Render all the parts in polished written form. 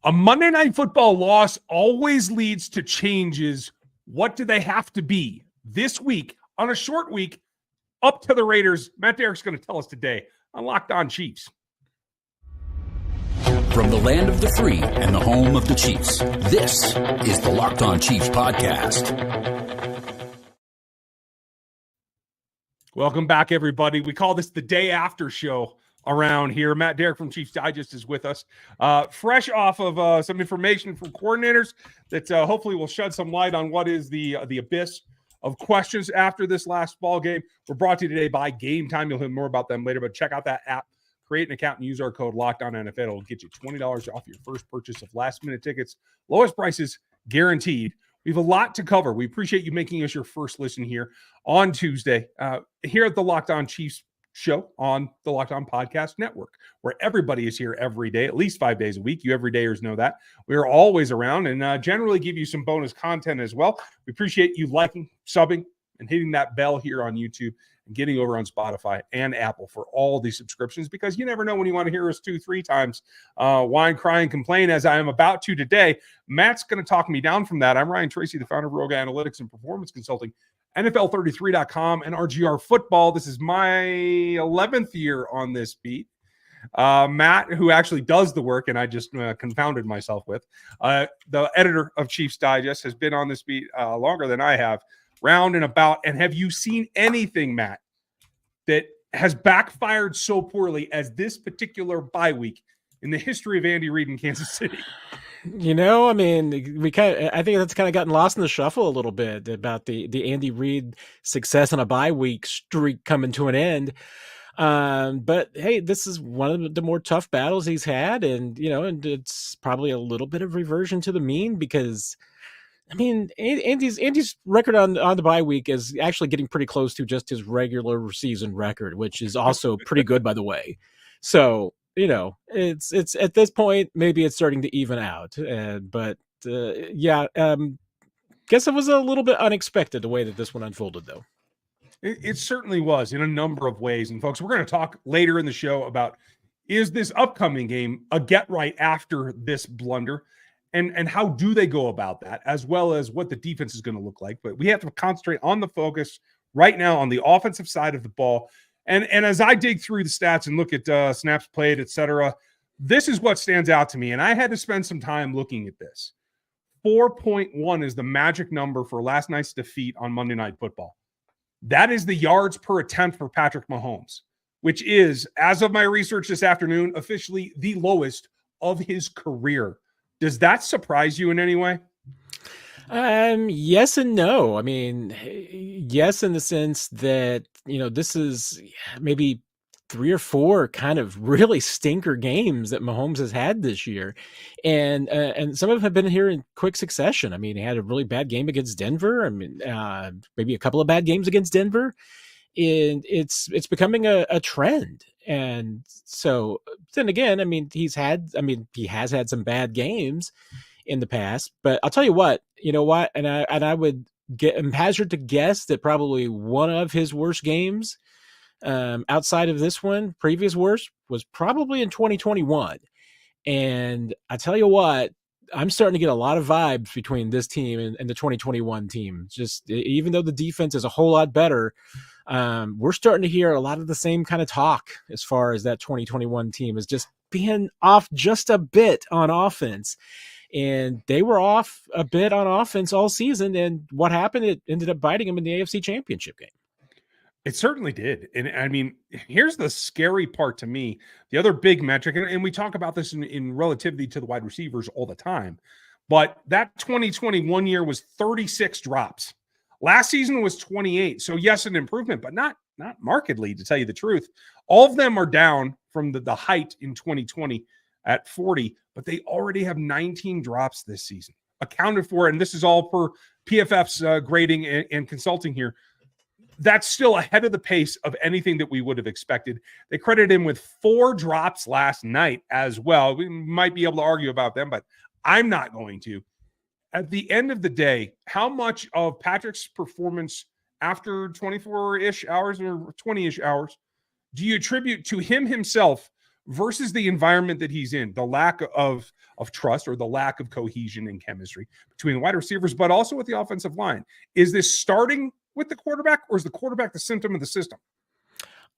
A Monday Night Football loss always leads to changes. What do they have to be this week on a short week up to the Raiders? Matt Derrick's going to tell us today on Locked On Chiefs. From the land of the free and the home of the Chiefs, this is the Locked On Chiefs podcast. Welcome back, everybody. We call this the day after show around here. Matt Derrick from Chiefs Digest is with us, fresh off of some information from coordinators that hopefully will shed some light on what is the abyss of questions after this last ball game. We're brought to you today by Gametime. You'll hear more about them later, but check out that app. Create an account and use our code LOCKEDONNFL. It'll get you $20 off your first purchase of last-minute tickets. Lowest prices guaranteed. We have a lot to cover. We appreciate you making us your first listen here on Tuesday here at the Locked On Chiefs show on the Locked On Podcast Network, where everybody is here every day, at least 5 days a week. You everydayers know that. We are always around and generally give you some bonus content as well. We appreciate you liking, subbing, and hitting that bell here on YouTube and getting over on Spotify and Apple for all these subscriptions, because you never know when you want to hear us 2-3 times whine, cry, and complain, as I am about to today. Matt's going to talk me down from that. I'm Ryan Tracy, the founder of Rogue Analytics and Performance Consulting, NFL33.com, and RGR Football. This is my 11th year on this beat. Matt, who actually does the work, and I just confounded myself with, the editor of Chiefs Digest, has been on this beat longer than I have, round and about. And have you seen anything, Matt, that has backfired so poorly as this particular bye week in the history of Andy Reid in Kansas City? You know, I mean, I think that's kind of gotten lost in the shuffle a little bit about the Andy Reid success on a bye week streak coming to an end. But hey, this is one of the more tough battles he's had, and and it's probably a little bit of reversion to the mean, because I mean, Andy's record on the bye week is actually getting pretty close to just his regular season record, which is also pretty good, by the way. So, it's at this point, maybe it's starting to even out. But guess it was a little bit unexpected the way that this one unfolded, though. It certainly was in a number of ways. And folks, we're going to talk later in the show about, is this upcoming game a get right after this blunder? And how do they go about that, as well as what the defense is going to look like. But we have to concentrate on the focus right now on the offensive side of the ball. And as I dig through the stats and look at snaps played, et cetera, this is what stands out to me. And I had to spend some time looking at this. 4.1 is the magic number for last night's defeat on Monday Night Football. That is the yards per attempt for Patrick Mahomes, which is, as of my research this afternoon, officially the lowest of his career. Does that surprise you in any way? Yes and no. I mean, yes, in the sense that, this is maybe 3 or 4 kind of really stinker games that Mahomes has had this year. And some of them have been here in quick succession. I mean, he had a really bad game against Denver. I mean, maybe a couple of bad games against Denver. And it's becoming a trend. And so then again, I mean, he has had some bad games in the past, but I'll tell you what, and I would hazard to guess that probably one of his worst games outside of this one, previous worst, was probably in 2021. And I tell you what, I'm starting to get a lot of vibes between this team and the 2021 team. Just even though the defense is a whole lot better, we're starting to hear a lot of the same kind of talk as far as that 2021 team is just being off just a bit on offense. And they were off a bit on offense all season. And what happened? It ended up biting them in the AFC Championship game. It certainly did. And I mean, here's the scary part to me. The other big metric, and we talk about this in relativity to the wide receivers all the time, but that 2021 year was 36 drops. Last season was 28. So yes, an improvement, but not markedly, to tell you the truth. All of them are down from the height in 2020 at 40, but they already have 19 drops this season accounted for. And this is all per PFF's grading and consulting here. That's still ahead of the pace of anything that we would have expected. They credited him with 4 drops last night as well. We might be able to argue about them, but I'm not going to. At the end of the day, how much of Patrick's performance after 24-ish hours or 20-ish hours do you attribute to him himself versus the environment that he's in, the lack of trust or the lack of cohesion and chemistry between the wide receivers, but also with the offensive line. Is this starting with the quarterback, or is the quarterback the symptom of the system?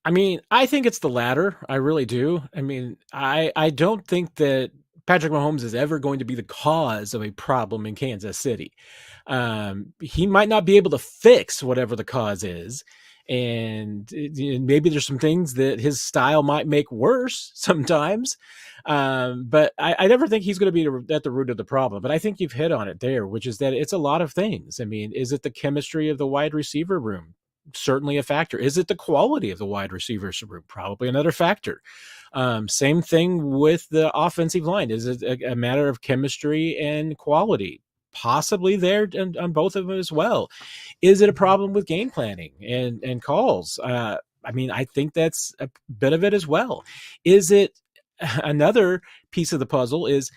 I mean, I think it's the latter. I really do. I mean, I don't think that Patrick Mahomes is ever going to be the cause of a problem in Kansas City. He might not be able to fix whatever the cause is. And maybe there's some things that his style might make worse sometimes. But I never think he's going to be at the root of the problem. But I think you've hit on it there, which is that it's a lot of things. I mean, is it the chemistry of the wide receiver room? Certainly a factor. Is it the quality of the wide receivers room? Probably another factor. Same thing with the offensive line. Is it a matter of chemistry and quality? Possibly there on both of them as well. Is it a problem with game planning and calls? I mean, I think that's a bit of it as well. Is it another piece of the puzzle is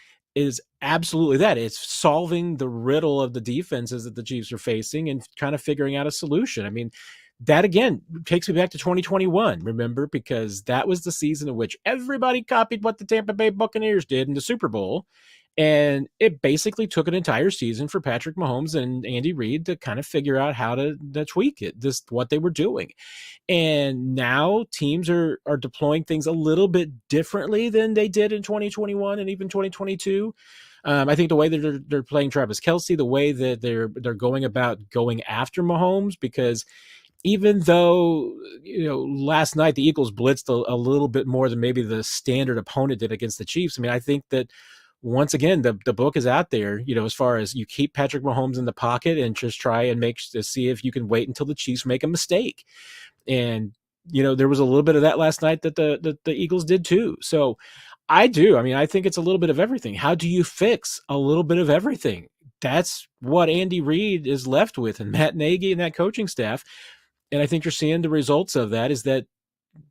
absolutely that. It's solving the riddle of the defenses that the Chiefs are facing and kind of figuring out a solution. I mean, that again takes me back to 2021, remember, because that was the season in which everybody copied what the Tampa Bay Buccaneers did in the Super Bowl. And it basically took an entire season for Patrick Mahomes and Andy Reid to kind of figure out how to tweak it, what they were doing. And now teams are deploying things a little bit differently than they did in 2021 and even 2022. I think the way that they're playing Travis Kelce, the way that they're going about going after Mahomes, because even though, last night the Eagles blitzed a little bit more than maybe the standard opponent did against the Chiefs. I mean, I think that once again, the book is out there, as far as you keep Patrick Mahomes in the pocket and just try and see if you can wait until the Chiefs make a mistake. And, there was a little bit of that last night that the Eagles did too. So I do. I mean, I think it's a little bit of everything. How do you fix a little bit of everything? That's what Andy Reid is left with, and Matt Nagy and that coaching staff. And I think you're seeing the results of that, is that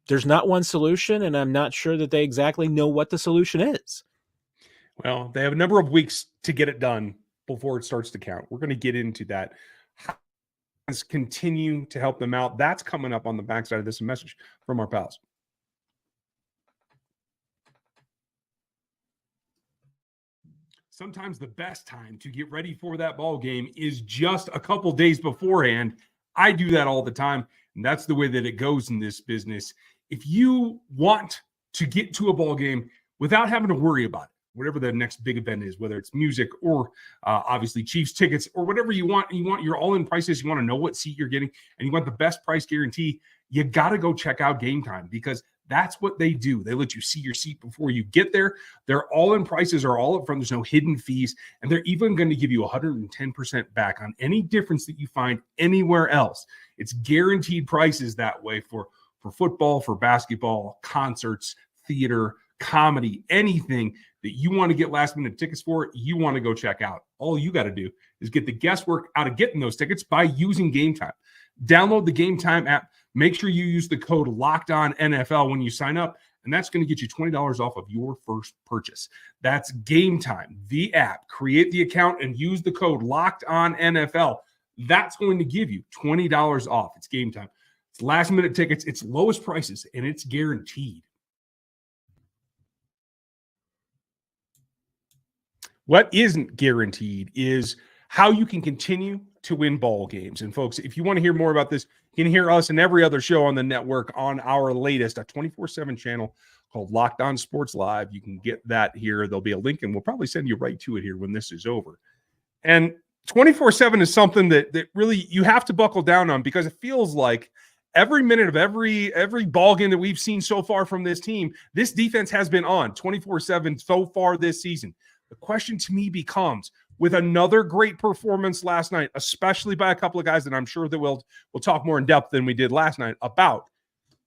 there's not one solution, and I'm not sure that they exactly know what the solution is. Well, they have a number of weeks to get it done before it starts to count. We're going to get into that. How does continue to help them out? That's coming up on the backside of this message from our pals. Sometimes the best time to get ready for that ball game is just a couple days beforehand. I do that all the time, and that's the way that it goes in this business. If you want to get to a ball game without having to worry about it, whatever the next big event is, whether it's music or obviously Chiefs tickets or whatever you want your all-in prices, you want to know what seat you're getting, and you want the best price guarantee, you got to go check out Gametime, because that's what they do. They let you see your seat before you get there. Their all-in prices are all up front. There's no hidden fees, and they're even going to give you 110% back on any difference that you find anywhere else. It's guaranteed prices that way for football, for basketball, concerts, theater, comedy, anything that you want to get last minute tickets for, you want to go check out. All you got to do is get the guesswork out of getting those tickets by using Gametime. Download the Gametime app. Make sure you use the code LOCKEDONNFL when you sign up, and that's going to get you $20 off of your first purchase. That's Gametime, the app. Create the account and use the code LOCKEDONNFL. That's going to give you $20 off. It's Gametime. It's last minute tickets. It's lowest prices, and it's guaranteed. What isn't guaranteed is how you can continue to win ball games. And folks, if you want to hear more about this, you can hear us and every other show on the network on our latest, a 24/7 channel called Locked On Sports Live. You can get that here. There'll be a link, and we'll probably send you right to it here when this is over. And 24/7 is something that really you have to buckle down on, because it feels like every minute of every ball game that we've seen so far from this team, this defense has been on 24/7 so far this season. The question to me becomes, with another great performance last night, especially by a couple of guys that I'm sure that we'll talk more in depth than we did last night about,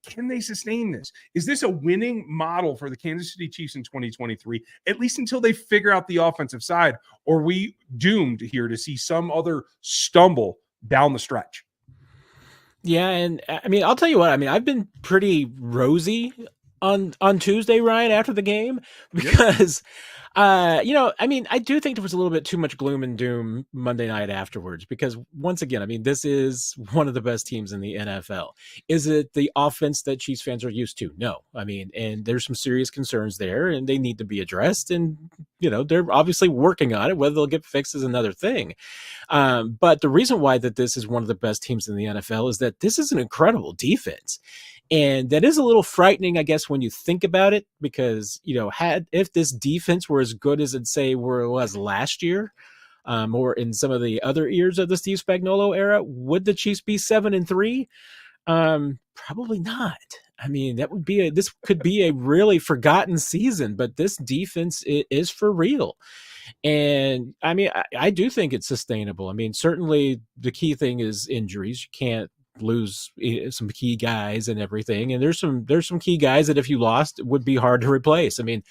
can they sustain this? Is this a winning model for the Kansas City Chiefs in 2023, at least until they figure out the offensive side? Or are we doomed here to see some other stumble down the stretch? Yeah, and I mean, I'll tell you what, I mean, I've been pretty rosy on Tuesday, Ryan, after the game, because I do think there was a little bit too much gloom and doom Monday night afterwards, because once again, I mean, this is one of the best teams in the NFL. Is it the offense that Chiefs fans are used to? No. I mean, and there's some serious concerns there, and they need to be addressed, and they're obviously working on it. Whether they'll get fixed is another thing. But the reason why that this is one of the best teams in the NFL is that this is an incredible defense. And that is a little frightening, I guess, when you think about it, because, if this defense were as good as it was last year, or in some of the other years of the Steve Spagnuolo era, would the Chiefs be 7-3? Probably not. I mean, this could be a really forgotten season, but this defense is for real. And I mean, I do think it's sustainable. I mean, certainly the key thing is injuries. You can't lose some key guys and everything. And there's some key guys that if you lost would be hard to replace. I mean,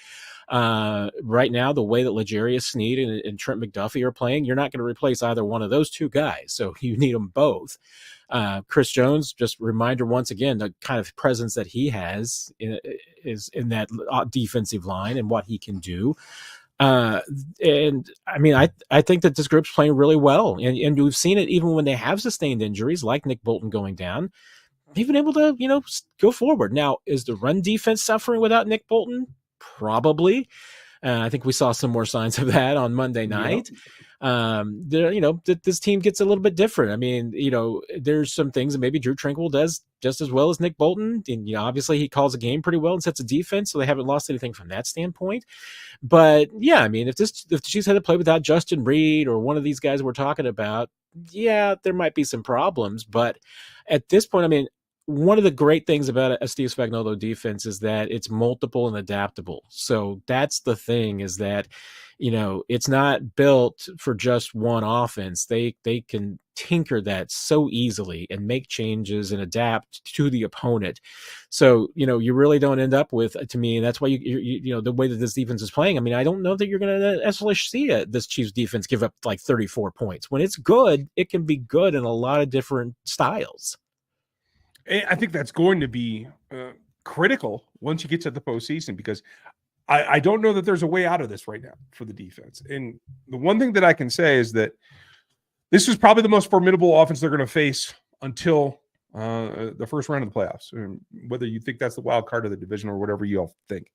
right now, the way that L'Jarius Sneed and Trent McDuffie are playing, you're not going to replace either one of those two guys. So you need them both. Chris Jones, just reminder once again, the kind of presence that he has is in that defensive line and what he can do. And I mean, I think that this group's playing really well, and we've seen it even when they have sustained injuries, like Nick Bolton going down. They've been able to, go forward. Now, is the run defense suffering without Nick Bolton? Probably. I think we saw some more signs of that on Monday night. This team gets a little bit different. I mean, there's some things that maybe Drew Tranquill does just as well as Nick Bolton. And, obviously he calls a game pretty well and sets a defense, so they haven't lost anything from that standpoint. But yeah, I mean, if the Chiefs had to play without Justin Reed or one of these guys we're talking about, yeah, there might be some problems. But at this point, I mean, one of the great things about a Steve Spagnuolo defense is that it's multiple and adaptable. So that's the thing, is that, it's not built for just one offense. They can tinker that so easily and make changes and adapt to the opponent. So, you really don't end up with, to me, and that's why you the way that this defense is playing. I mean, I don't know that you're going to necessarily see this Chiefs defense give up like 34 points. When it's good, it can be good in a lot of different styles. I think that's going to be critical once you get to the postseason, because I don't know that there's a way out of this right now for the defense. And the one thing that I can say is that this is probably the most formidable offense they're going to face until the first round of the playoffs, whether you think that's the wild card of the division or whatever you all think,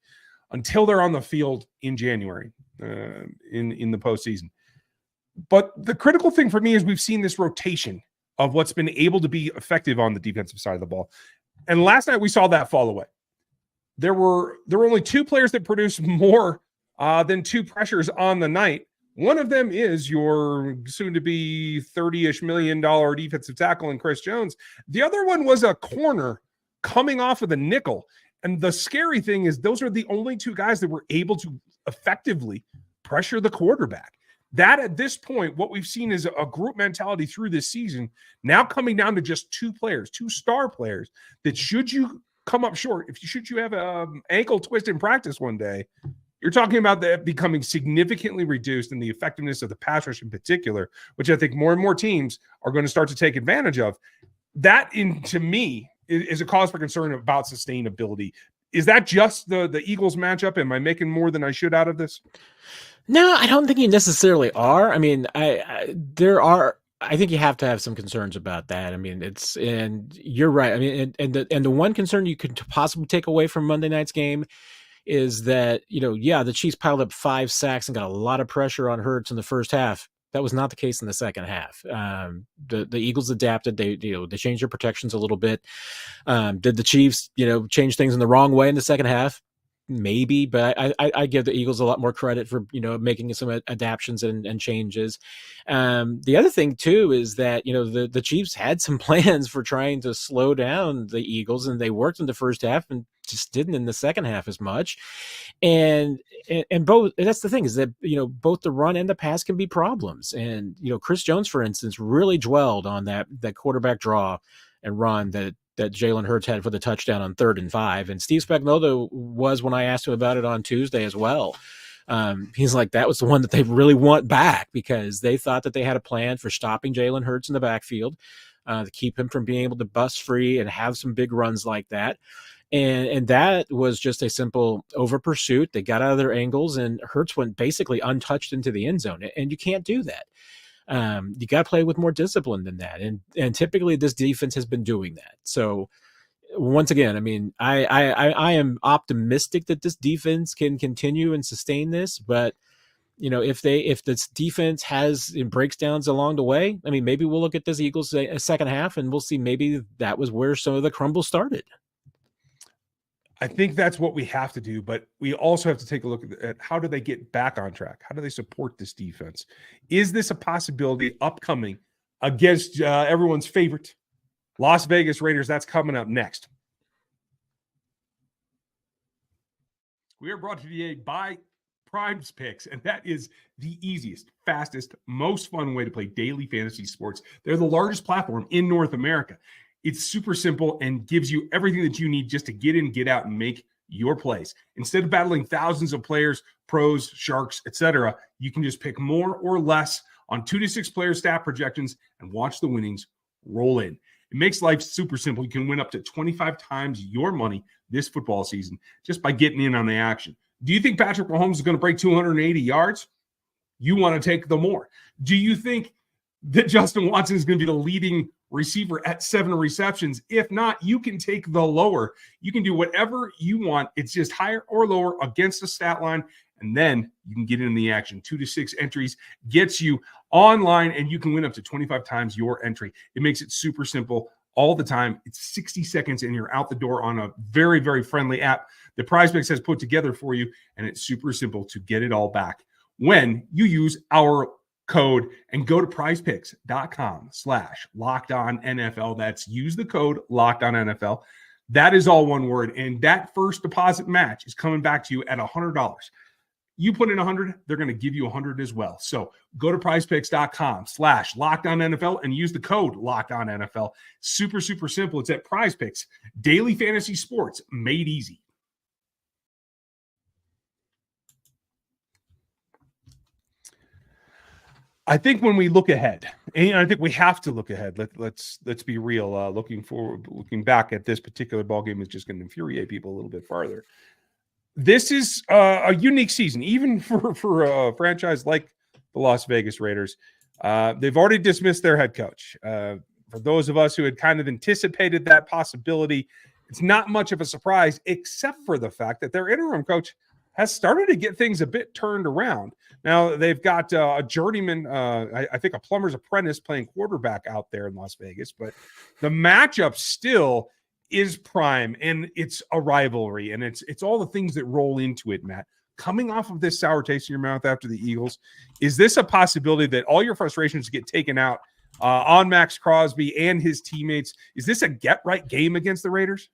until they're on the field in January in the postseason. But the critical thing for me is we've seen this rotation of what's been able to be effective on the defensive side of the ball. And last night we saw that fall away. There were only two players that produced more than two pressures on the night. One of them is your soon-to-be $30-ish million defensive tackle in Chris Jones. The other one was a corner coming off of the nickel. And the scary thing is those are the only two guys that were able to effectively pressure the quarterback. That, at this point, what we've seen is a group mentality through this season, now coming down to just two players, two star players, that should you come up short, should you have an ankle twist in practice one day, you're talking about that becoming significantly reduced in the effectiveness of the pass rush in particular, which I think more and more teams are going to start to take advantage of. That, to me, is a cause for concern about sustainability. Is that just the Eagles matchup? Am I making more than I should out of this? No, I don't think you necessarily are. I mean, I think you have to have some concerns about that. I mean, and you're right. I mean, and the one concern you could possibly take away from Monday night's game is that, the Chiefs piled up 5 sacks and got a lot of pressure on Hurts in the first half. That was not the case in the second half. The Eagles adapted. They changed their protections a little bit. Did the Chiefs, change things in the wrong way in the second half? Maybe, but I give the Eagles a lot more credit for, making some adaptions and changes. The other thing too is that, the Chiefs had some plans for trying to slow down the Eagles, and they worked in the first half and just didn't in the second half as much. And both, that's the thing, is that, both the run and the pass can be problems. And, Chris Jones, for instance, really dwelled on that quarterback draw and run that Jalen Hurts had for the touchdown on 3rd and 5. And Steve Spagnuolo was, when I asked him about it on Tuesday as well, he's like, that was the one that they really want back, because they thought that they had a plan for stopping Jalen Hurts in the backfield to keep him from being able to bust free and have some big runs like that. And that was just a simple over pursuit. They got out of their angles, and Hurts went basically untouched into the end zone. And you can't do that. You got to play with more discipline than that. And typically this defense has been doing that. So once again, I mean, I am optimistic that this defense can continue and sustain this, but if this defense has breakdowns along the way, I mean, maybe we'll look at this Eagles second half and we'll see maybe that was where some of the crumble started. I think that's what we have to do, but we also have to take a look at how do they get back on track? How do they support this defense? Is this a possibility upcoming against everyone's favorite Las Vegas Raiders? That's coming up next. We are brought to you by PrizePicks, and that is the easiest, fastest, most fun way to play daily fantasy sports. They're the largest platform in North America. It's super simple and gives you everything that you need just to get in, get out, and make your plays. Instead of battling thousands of players, pros, sharks, etc., you can just pick more or less on 2 to 6 player stat projections and watch the winnings roll in. It makes life super simple. You can win up to 25 times your money this football season just by getting in on the action. Do you think Patrick Mahomes is going to break 280 yards? You want to take the more. Do you think that Justin Watson is going to be the leading receiver at 7 receptions? If not, you can take the lower. You can do whatever you want. It's just higher or lower against the stat line, and then you can get in the action. 2 to 6 entries gets you online, and you can win up to 25 times your entry. It makes it super simple all the time. It's 60 seconds, and you're out the door on a very, very friendly app that PrizePicks has put together for you, and it's super simple to get it all back when you use our code and go to prizepicks.com/LockedOnNFL. That's use the code LockedOnNFL. That is all one word. And that first deposit match is coming back to you at $100. You put in 100, they're going to give you 100 as well. So go to prizepicks.com/LockedOnNFL and use the code LockedOnNFL. Super, super simple. It's at PrizePicks. Daily fantasy sports made easy. I think when we look ahead, and I think we have to look ahead. Let's be real. Looking back at this particular ball game is just going to infuriate people a little bit farther. This is a unique season, even for a franchise like the Las Vegas Raiders. They've already dismissed their head coach. For those of us who had kind of anticipated that possibility, it's not much of a surprise, except for the fact that their interim coach has started to get things a bit turned around. Now, they've got a journeyman, I think a plumber's apprentice playing quarterback out there in Las Vegas, but the matchup still is prime, and it's a rivalry, and it's all the things that roll into it, Matt. Coming off of this sour taste in your mouth after the Eagles, is this a possibility that all your frustrations get taken out on Max Crosby and his teammates? Is this a get-right game against the Raiders?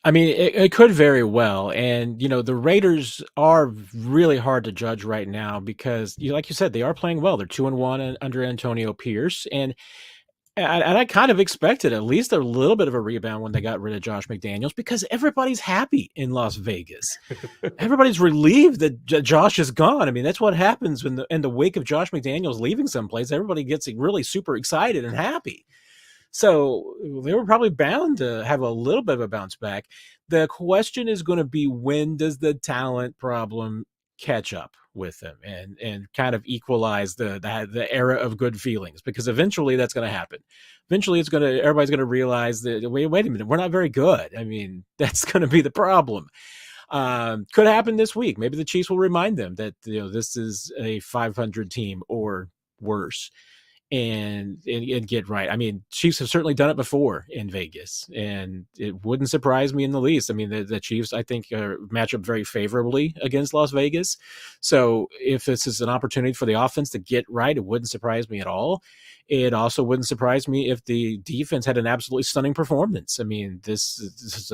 I mean, it could very well. And, the Raiders are really hard to judge right now because, like you said, they are playing well. They're 2-1 under Antonio Pierce. And I kind of expected at least a little bit of a rebound when they got rid of Josh McDaniels because everybody's happy in Las Vegas. Everybody's relieved that Josh is gone. I mean, that's what happens when in the wake of Josh McDaniels leaving someplace, everybody gets really super excited and happy. So they were probably bound to have a little bit of a bounce back. The question is going to be, when does the talent problem catch up with them and kind of equalize the era of good feelings? Because eventually that's going to happen. Eventually everybody's going to realize that, wait a minute, we're not very good. I mean, that's going to be the problem. Could happen this week. Maybe the Chiefs will remind them that this is a 500 team or worse. And get right. I mean, Chiefs have certainly done it before in Vegas, and it wouldn't surprise me in the least. I mean, the Chiefs, I think, match up very favorably against Las Vegas. So if this is an opportunity for the offense to get right, it wouldn't surprise me at all. It also wouldn't surprise me if the defense had an absolutely stunning performance. I mean, this is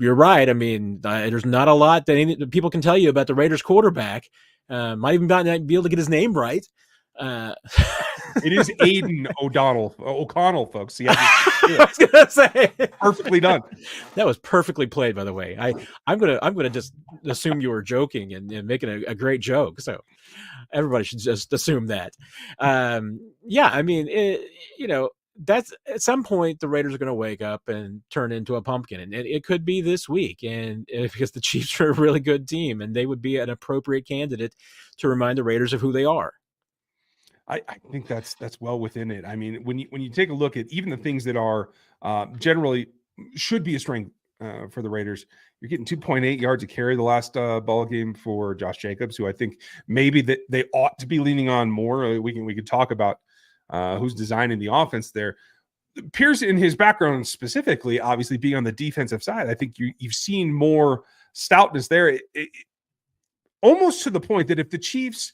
you're right. I mean, there's not a lot that people can tell you about the Raiders quarterback. Might even not be able to get his name right. It is Aiden O'Connell, folks. Yeah, I was gonna say, perfectly done. That was perfectly played, by the way. I'm gonna just assume you were joking and making a great joke. So everybody should just assume that. Yeah, I mean, that's at some point the Raiders are going to wake up and turn into a pumpkin, and it could be this week. And because the Chiefs are a really good team, and they would be an appropriate candidate to remind the Raiders of who they are. I think that's well within it. I mean, when you take a look at even the things that are generally should be a strength for the Raiders, you're getting 2.8 yards a carry the last ball game for Josh Jacobs, who I think maybe that they ought to be leaning on more. We could talk about who's designing the offense there. Pierce, in his background specifically, obviously being on the defensive side, I think you've seen more stoutness there. Almost to the point that if the Chiefs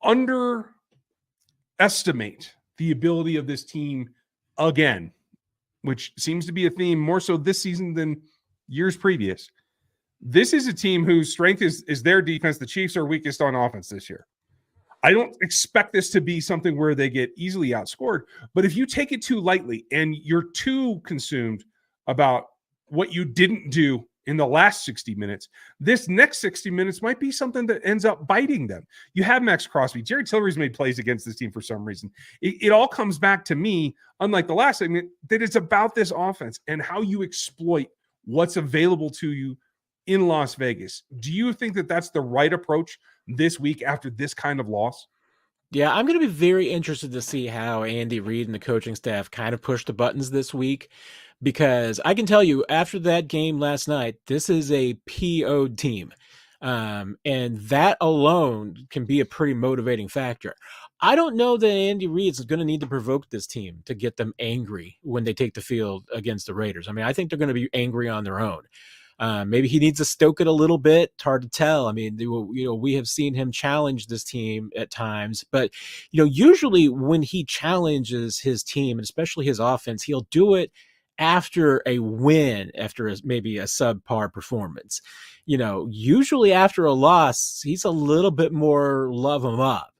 underestimate the ability of this team again, which seems to be a theme more so this season than years previous, this is a team whose strength is their defense. The Chiefs are weakest on offense this year. I don't expect this to be something where they get easily outscored, but if you take it too lightly and you're too consumed about what you didn't do in the last 60 minutes, this next 60 minutes might be something that ends up biting them. You have Max Crosby. Jerry Tillery's made plays against this team for some reason. It all comes back to me, unlike the last segment, that it's about this offense and how you exploit what's available to you in Las Vegas. Do you think that that's the right approach this week after this kind of loss? Yeah, I'm going to be very interested to see how Andy Reid and the coaching staff kind of push the buttons this week, because I can tell you after that game last night, this is a PO'd team. And that alone can be a pretty motivating factor. I don't know that Andy Reid is going to need to provoke this team to get them angry when they take the field against the Raiders. I mean, I think they're going to be angry on their own. Maybe he needs to stoke it a little bit. It's hard to tell. I mean, we have seen him challenge this team at times, but usually when he challenges his team, and especially his offense, he'll do it after a win, after maybe a subpar performance. Usually after a loss, he's a little bit more love him up.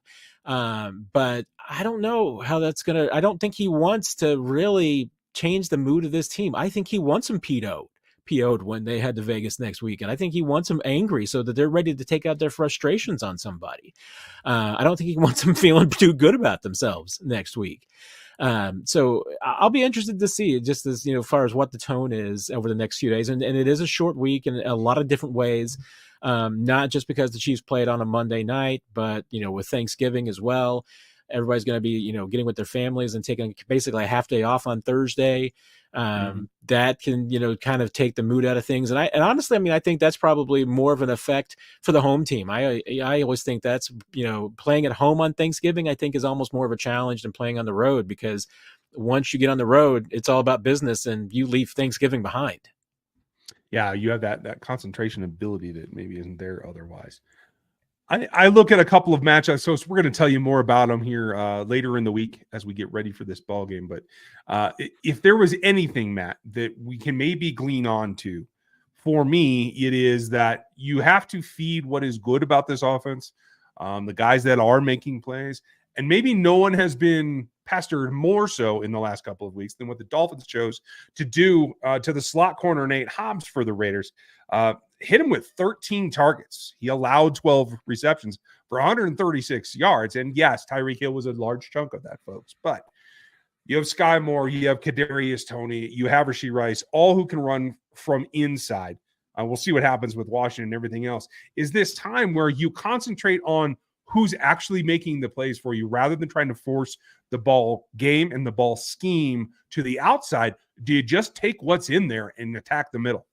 But I don't know how that's I don't think he wants to really change the mood of this team. I think he wants them PO'd when they head to Vegas next week. And I think he wants them angry so that they're ready to take out their frustrations on somebody. I don't think he wants them feeling too good about themselves next week. So I'll be interested to see just as, far as what the tone is over the next few days. And it is a short week in a lot of different ways. Not just because the Chiefs played on a Monday night, but, with Thanksgiving as well. Everybody's going to be, getting with their families and taking basically a half day off on Thursday. That can, kind of take the mood out of things. And honestly, I mean, I think that's probably more of an effect for the home team. I always think that's, playing at home on Thanksgiving, I think is almost more of a challenge than playing on the road, because once you get on the road, it's all about business and you leave Thanksgiving behind. Yeah, you have that concentration ability that maybe isn't there otherwise. I look at a couple of matchups, so we're going to tell you more about them here later in the week as we get ready for this ball game. But if there was anything, Matt, that we can maybe glean on to, for me, it is that you have to feed what is good about this offense, the guys that are making plays, and maybe no one has been pestered more so in the last couple of weeks than what the Dolphins chose to do to the slot corner Nate Hobbs for the Raiders. Hit him with 13 targets. He allowed 12 receptions for 136 yards. And yes, Tyreek Hill was a large chunk of that, folks. But you have Sky Moore, you have Kadarius Toney, you have Rashee Rice, all who can run from inside. We'll see what happens with Washington and everything else. Is this time where you concentrate on who's actually making the plays for you rather than trying to force the ball game and the ball scheme to the outside? Do you just take what's in there and attack the middle?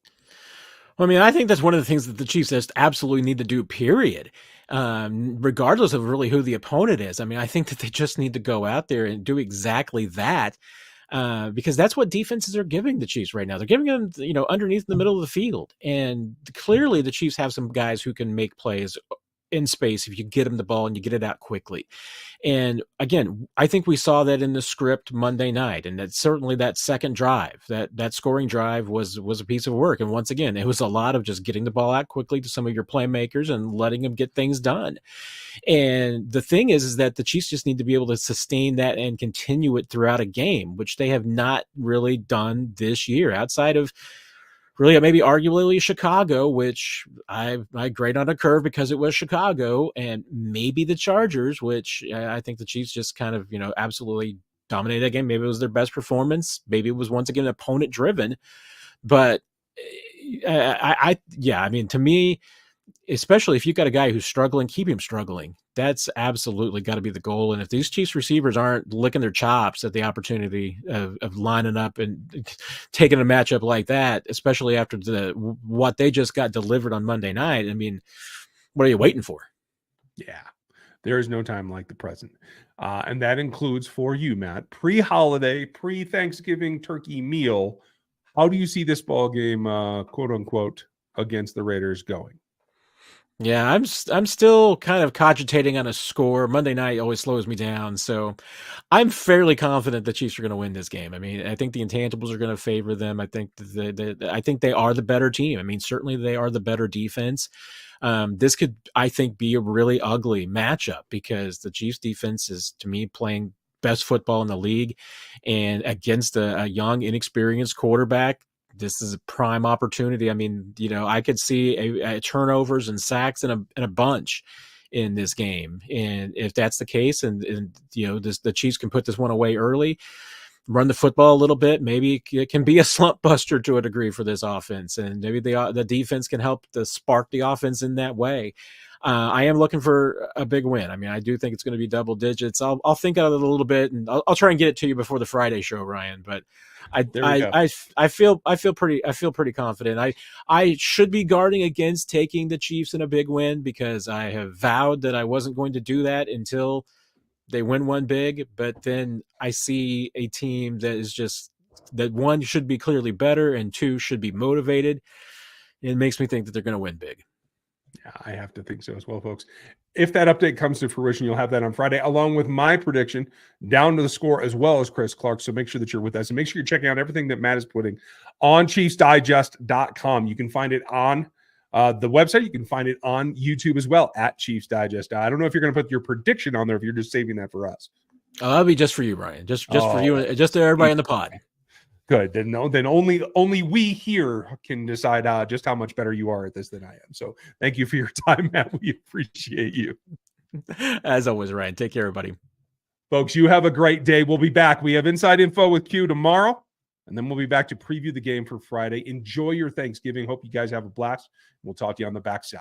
Well, I mean, I think that's one of the things that the Chiefs just absolutely need to do, period, regardless of really who the opponent is. I mean, I think that they just need to go out there and do exactly that, because that's what defenses are giving the Chiefs right now. They're giving them, underneath the middle of the field. And clearly the Chiefs have some guys who can make plays in space if you get them the ball and you get it out quickly. And again, I think we saw that in the script Monday night, and that certainly that second drive, that scoring drive was a piece of work. And once again, it was a lot of just getting the ball out quickly to some of your playmakers and letting them get things done. And the thing is that the Chiefs just need to be able to sustain that and continue it throughout a game, which they have not really done this year, outside of really maybe arguably Chicago, which I grade on a curve because it was Chicago, and maybe the Chargers, which I think the Chiefs just kind of, absolutely dominated that game. Maybe it was their best performance. Maybe it was once again opponent driven. But I mean, to me, especially if you've got a guy who's struggling, keep him struggling. That's absolutely got to be the goal. And if these Chiefs receivers aren't licking their chops at the opportunity of lining up and taking a matchup like that, especially after what they just got delivered on Monday night, I mean, what are you waiting for? Yeah, there is no time like the present. And that includes for you, Matt, pre-holiday, pre-Thanksgiving turkey meal. How do you see this ball game, quote unquote, against the Raiders going? Yeah, I'm still kind of cogitating on a score. Monday night always slows me down, so I'm fairly confident the Chiefs are going to win this game. I mean, I think the intangibles are going to favor them. I think I think they are the better team. I mean, certainly they are the better defense. This could, I think, be a really ugly matchup because the Chiefs defense is, to me, playing best football in the league, and against a young, inexperienced quarterback, this is a prime opportunity. I mean, I could see a turnovers and sacks in a bunch in this game. And if that's the case, and the Chiefs can put this one away early, run the football a little bit, maybe it can be a slump buster to a degree for this offense. And maybe the defense can help to spark the offense in that way. I am looking for a big win. I mean, I do think it's going to be double digits. I'll think of it a little bit, and I'll try and get it to you before the Friday show, Ryan. But I feel pretty confident. I should be guarding against taking the Chiefs in a big win because I have vowed that I wasn't going to do that until they win one big. But then I see a team that is just that one should be clearly better and two should be motivated. It makes me think that they're going to win big. Yeah, I have to think so as well, folks. If that update comes to fruition, you'll have that on Friday, along with my prediction down to the score, as well as Chris Clark. So make sure that you're with us, and make sure you're checking out everything that Matt is putting on ChiefsDigest.com. You can find it on the website. You can find it on YouTube as well at Chiefs Digest. I don't know if you're going to put your prediction on there, if you're just saving that for us. That'll be just for you, Ryan. Just for you, just to everybody in the pod. Good. Then only we here can decide just how much better you are at this than I am. So thank you for your time, Matt. We appreciate you. As always, Ryan. Take care, everybody. Folks, you have a great day. We'll be back. We have Inside Info with Q tomorrow, and then we'll be back to preview the game for Friday. Enjoy your Thanksgiving. Hope you guys have a blast. We'll talk to you on the backside.